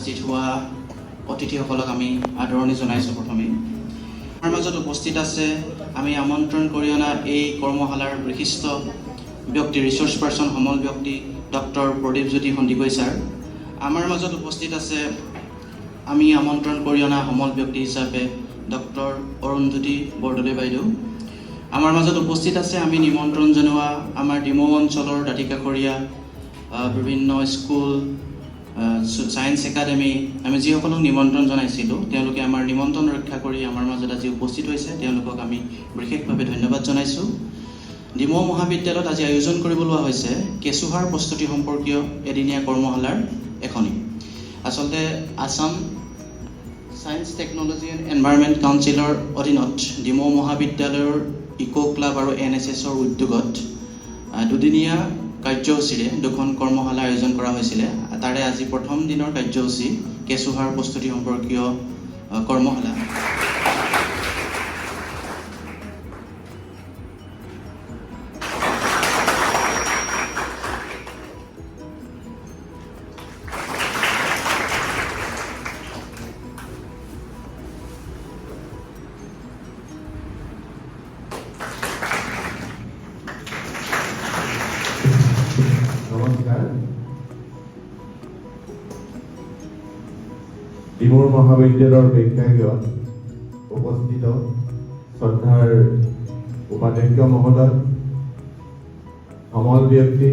উপস্থিত হোৱা অতিথিসকলক আমি আদৰণি জনাইছোঁ। প্ৰথমে আমাৰ মাজত উপস্থিত আছে আমি আমন্ত্ৰণ কৰি অনা এই কৰ্মশালাৰ বিশিষ্ট ব্যক্তি ৰিচোৰ্চ পাৰ্চন সমল ব্যক্তি ডক্টৰ প্ৰদীপজ্যোতি সন্দিকৈ ছাৰ। আমাৰ মাজত উপস্থিত আছে আমি আমন্ত্ৰণ কৰি অনা সমল ব্যক্তি হিচাপে ডক্টৰ অৰুন্ধতী বৰদলৈ বাইদেউ। আমাৰ মাজত উপস্থিত আছে আমি নিমন্ত্ৰণ জনোৱা আমাৰ ডিমৌ অঞ্চলৰ দাঁতিকাষৰীয়া বিভিন্ন স্কুল সায়েন্স একাডেমি আমি যিসকলক নিমন্ত্ৰণ জনাইছিলোঁ তেওঁলোকে আমাৰ নিমন্ত্ৰণ ৰক্ষা কৰি আমাৰ মাজত আজি উপস্থিত হৈছে, তেওঁলোকক আমি বিশেষভাৱে ধন্যবাদ জনাইছোঁ। ডিমৌ মহাবিদ্যালয়ত আজি আয়োজন কৰিব লোৱা হৈছে কেঁচুসাৰ প্ৰস্তুতি সম্পৰ্কীয় এদিনীয়া কৰ্মশালাৰ এখনি। আচলতে Assam science technology and environment কাউন্সিলৰ অধীনত ডিমৌ মহাবিদ্যালয়ৰ ইক' ক্লাব আৰু NSSৰ উদ্যোগত দুদিনীয়া কাৰ্যসূচীৰে দুখন কৰ্মশালা আয়োজন কৰা হৈছিলে। তাৰে আজি প্ৰথম দিনৰ কাৰ্যসূচী কেঁচুসাৰ প্ৰস্তুতি সম্পৰ্কীয় কৰ্মশালা। নমস্কাৰ। ডিমৌ মহাবিদ্যালয়ৰ প্ৰেক্ষাগৃহত উপস্থিত শ্ৰদ্ধাৰ উপাধ্যক্ষ মহোদয়, সমল ব্যক্তি,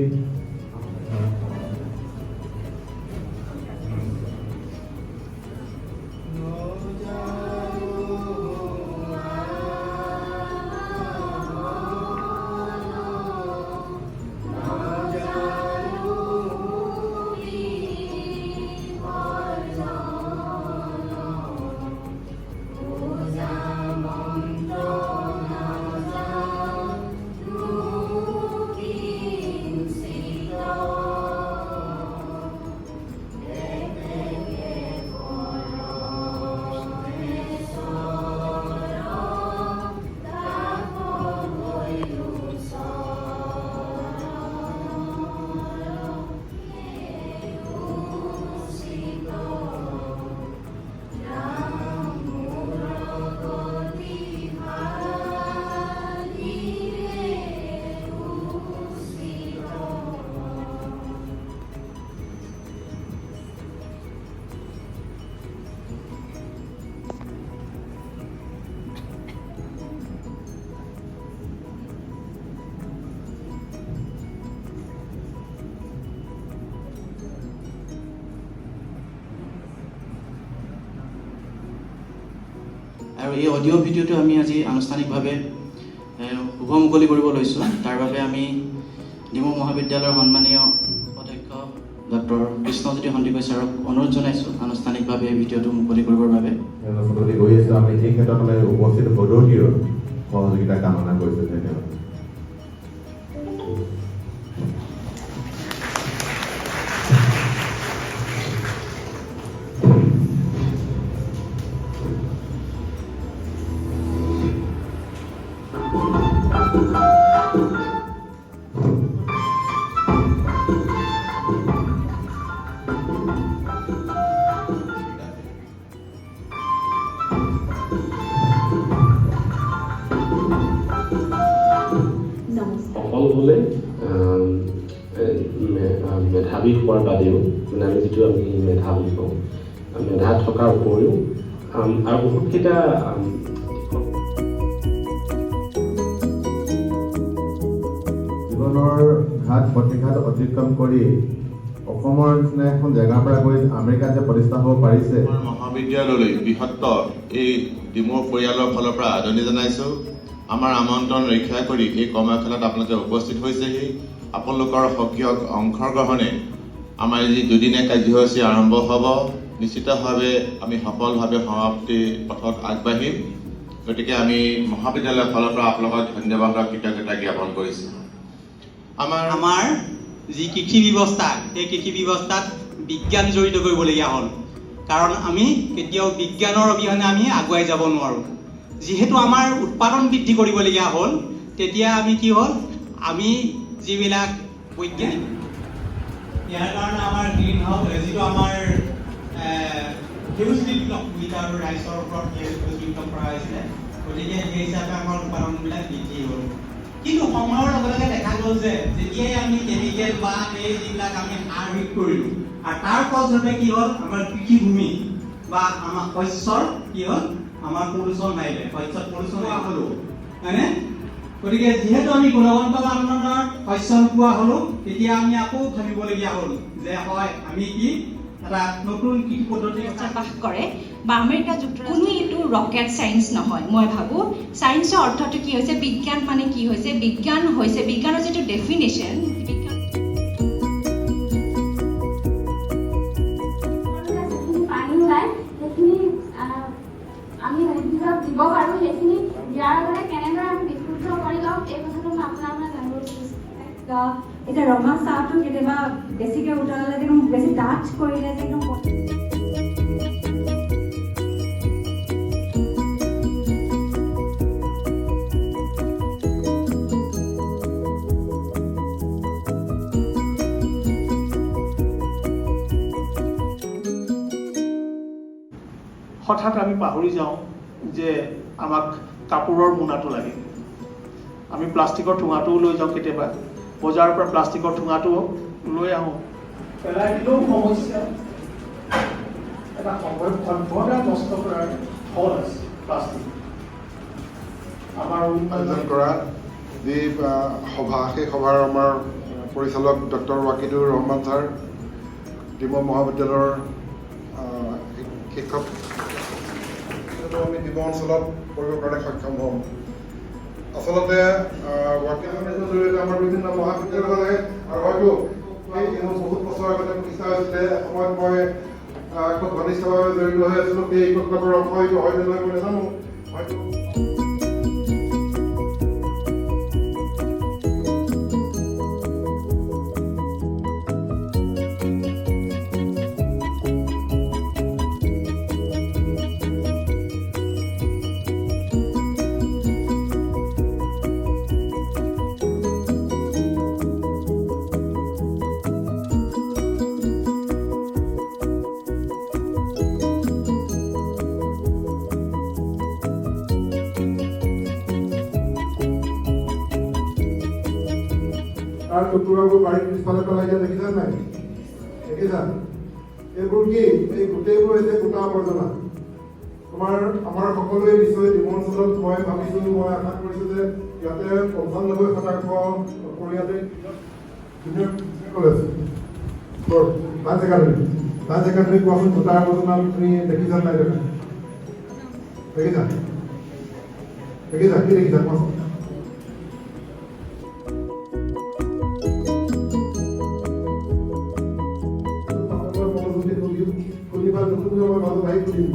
আৰু এই অডিঅ' ভিডিঅ'টো আমি আজি আনুষ্ঠানিকভাৱে শুভ মুকলি কৰিব লৈছোঁ। তাৰ বাবে আমি ডিমৌ মহাবিদ্যালয়ৰ সন্মানীয় অধ্যক্ষ ডক্টৰ কৃষ্ণজ্যোতি সন্দিকৈ ছাৰক অনুৰোধ জনাইছোঁ আনুষ্ঠানিকভাৱে এই ভিডিঅ'টো মুকলি কৰিবৰ বাবে। গৈ আছোঁ আমি এই ক্ষেত্ৰত উপস্থিত সদস্যৰ সহযোগিতা কামনা কৰিছোঁ। ধন্যবাদ। অকল হ'লে মেধাৱী হোৱাৰ বাদেও মানে আমি যিটো আমি মেধা বুলি কওঁ, মেধা থকাৰ উপৰিও আৰু বহুতকেইটা জীৱনৰ ঘাট প্ৰতিঘাত অতিক্ৰম কৰি অসমৰ নিচিনা এখন জেগাৰ পৰা গৈ আমেৰিকাত যে প্ৰতিষ্ঠা হ'ব পাৰিছে। মহাবিদ্যালয়লৈ বৃহত্তৰ এই ডিমৌ পৰিয়ালৰ ফালৰ পৰা আদৰণি জনাইছোঁ। আমাৰ আমন্ত্ৰণ ৰক্ষা কৰি এই কৰ্মশালাত আপোনালোকে উপস্থিত হৈছেহি। আপোনালোকৰ সক্ৰিয় অংশগ্ৰহণে আমাৰ যি দুদিনীয়া কাৰ্যসূচী আৰম্ভ হ'ব, নিশ্চিতভাৱে আমি সফলভাৱে সমাপ্তিৰ পথত আগবাঢ়িম। গতিকে আমি মহাবিদ্যালয়ৰ ফালৰ পৰা আপোনালোকক ধন্যবাদ আৰু কৃতজ্ঞতা জ্ঞাপন কৰিছোঁ। আমাৰ যি কৃষি ব্যৱস্থা, সেই কৃষি ব্যৱস্থাত বিজ্ঞান জড়িত কৰিবলগীয়া হ'ল, কাৰণ আমি কেতিয়াও বিজ্ঞানৰ অবিহনে আমি আগুৱাই যাব নোৱাৰোঁ। যিহেতু আমাৰ উৎপাদন বৃদ্ধি কৰিবলগীয়া হ'ল, তেতিয়া আমি কি হ'ল, আমি যিবিলাক বৈজ্ঞানিক ইয়াৰ কাৰণে আমাৰ গ্ৰীণ হাউচ যিটো আমাৰ সেউজ বিপ্লৱ বুলি আৰু ৰাইজৰ ওপৰত সেউজ বিপ্লৱ কৰা হৈছিলে। গতিকে সেই হিচাপে আমাৰ উৎপাদনবিলাক বৃদ্ধি হ'ল। কিন্তু সময়ৰ লগে লগে দেখা গ'ল যে যেতিয়াই আমি কেমিকেল বা এই যিবিলাক আমি সাৰ প্ৰয়োগ কৰিলোঁ আৰু তাৰ ফলস্বৰূপে কি হ'ল আমাৰ কৃষিভূমি বা আমাৰ শস্যৰ কি হ'ল আমাৰ পলুচন আহিলে, শস্যত পলুচন হ'লো হয়নে? গতিকে যিহেতু আমি গুণগত মানদণ্ডৰ শস্য নোপোৱা হ'লো, তেতিয়া আমি আকৌ ভাবিবলগীয়া হ'ল যে হয় আমি কি এটা নতুন কৃষি পদ্ধতি বাস কৰে বা আমেৰিকা যুক্তৰাষ্ট্ৰ কোনো এইটো ৰকেট চায়েন্স নহয়। মই ভাবোঁ চায়েন্সৰ অৰ্থটো কি হৈছে, বিজ্ঞান মানে কি হৈছে, বিজ্ঞান হৈছে বিজ্ঞানৰ যিটো ডেফিনেশ্যন পানী ওলাই সেইখিনি আমি উদ্ভিদক দিব পাৰোঁ। সেইখিনি দিয়াৰ আগতে কেনেদৰে আমি বিশুদ্ধ কৰি লওঁ এই কথাটো মই আপোনাৰ জানিব বিচাৰিছোঁ। এতিয়া ৰঙা চাহটো কেতিয়াবা বেছিকৈ উতলালে একদম বেছি ডাঠ কৰিলে যে একদম হঠাৎ আমি পাহৰি যাওঁ যে আমাক কাপোৰৰ মোনাটো লাগে। আমি প্লাষ্টিকৰ ঠোঙাটোও লৈ যাওঁ, কেতিয়াবা বজাৰৰ পৰা প্লাষ্টিকৰ ঠোঙাটো লৈ আহোঁ, পেলাই দিলেও সমস্যা। এটা সভ্যতা নষ্ট কৰাৰ ফল আছে প্লাষ্টিক। আমাৰ আয়োজন কৰা যি সভা, সেই সভাৰ আমাৰ পৰিচালক ডক্টৰ ৱাকিদুৰ ৰহমান ছাৰ, ডিমৌ মহাবিদ্যালয়ৰ শিক্ষক, আমি ডিমৌ অঞ্চলত কৰিবৰ কাৰণে সক্ষম হ'ম। আচলতে ৱাকিদুৰ জৰিয়তে আমাৰ বিভিন্ন মহাবিদ্যালয় আৰু হয়তো বহুত বছৰ আগতে মোক ইচ্ছা হৈছিলে, এসময়ত মই খুব ঘনিষ্ঠভাৱে জড়িত হৈ আছিলোঁ সেই ক্লাবৰ অংশ হয়তো নহয় মই নাজানো, হয়তো তাৰ টুকুৰাবোৰ বাৰীত পিছফালে পেলাই দিয়া দেখিছা নাই? দেখিছা? এইবোৰ কি? এই গোটেইবোৰ হৈছে গোটা আৱৰ্জনা। আমাৰ সকলোৱে নিশ্চয় ডিমৌ অঞ্চলত মই ভাবিছোঁ, মই আশা কৰিছোঁ যে ইয়াতে 95% পৰিয়ালে কলেজ হায়াৰ ছেকেণ্ডেৰী কোৱাচোন, গোটা আৱৰ্জনা তুমি দেখিছা নাই? দেখিছা? দেখিছা? কি দেখিছা কোৱাচোন? খুলিবা নতুনকৈ মই মাজত আহি খুলিম।